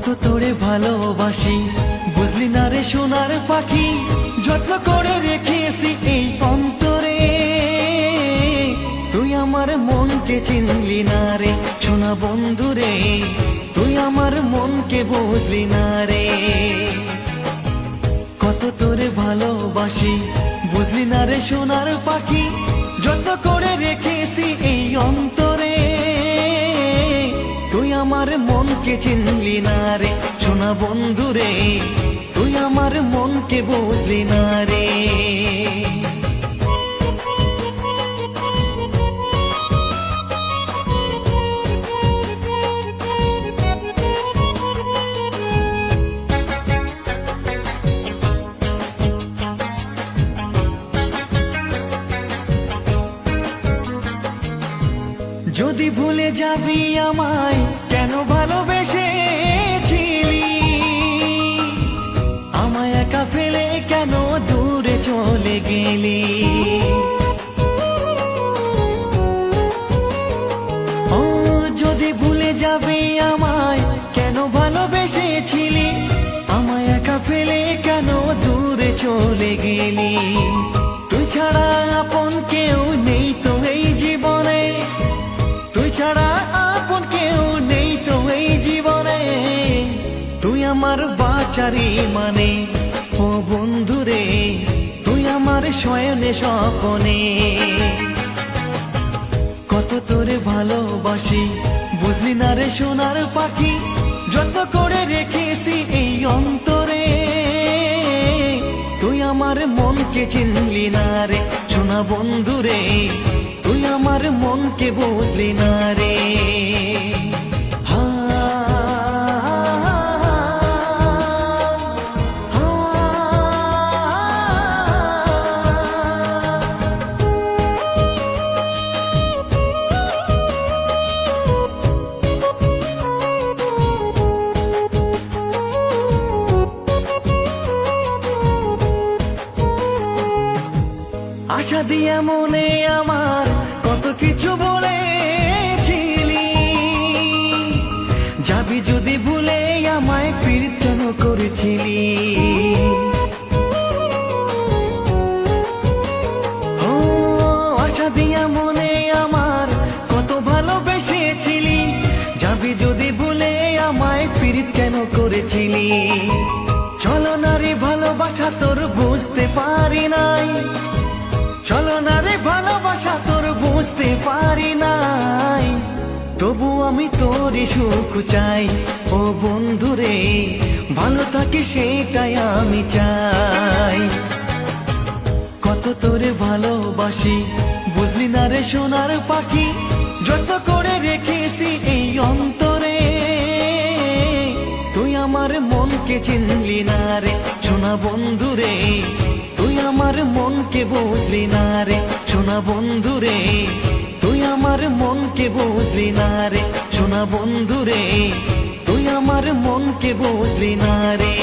কত তোরে ভালোবাসি বুঝলি না রে সোনার পাখি, যত্ন করে রেখেছি এই অন্তরে। তুই আমার মনকে চিনলি না রে সোনা বন্ধু রে, তুই আমার মনকে বুঝলি না রে। কত তোরে ভালোবাসি বুঝলি না রে সোনার পাখি, যত্ন করে রেখেছি এই অন্তরে। তুই আমার মনকে চিনলি না রে সোনা বন্ধু রে, তুই আমার মনকে বুঝলি না রে। যদি ভুলে যাবি আমায় কেন ভালোবেসেছিলি, আমায় একা ফেলে কেন দূরে চলে গেলি। ও যদি ভুলে যাবি আমায় কেন ভালোবেসেছিলি, আমায় একা ফেলে কেন দূরে চলে গেলি। তুই ছাড়া আপন কেউ নেই তো এই জীবনে, তুই ছাড়া আপন কেউ নেই তো এই জীবনে। তুই আমার বাঁচারি মানে ও বন্ধু রে, তুই আমার শয়নে স্বপনে। কত তোরে ভালোবাসি বুঝলি না রে সোনার পাখি, যত্ন করে রেখেছি এই অন্তরে। তুই আমার মনকে চিনলি না রে সোনা বন্ধু রে, তুই আমার মনকে বুঝলি না রে। আশা দিয়া মনে আমার কত কিছু বলেছিলি, যাবি যদি ভুলে আমায় পীড়িত কেন করেছিলি। ও আশা দিয়া মনে আমার কত ভালোবেসেছিলি, যাবি যদি ভুলে আমায় পীড়িত কেন করেছিলি। চলো না রে ভালোবাসা তোর বুঝতে পারি নাই, চলো না রে ভালোবাসা তোর বুঝতে পারি নাই। তবু আমি তোরই সুখ চাই ও বন্ধু রে, ভালো থাকি সেটাই আমি চাই। কত তোরে ভালোবাসি বুঝলি না রে সোনার পাখি, যত্ন করে রেখেছি এই অন্তরে। তুই আমার মনকে চিনলি না রে সোনা বন্ধু রে, তুই আমার মনকে বুঝলি না রে সোনা বন্ধু রে, তুই আমার মনকে বুঝলি না রে সোনা বন্ধু রে, তুই আমার মনকে বুঝলি না রে।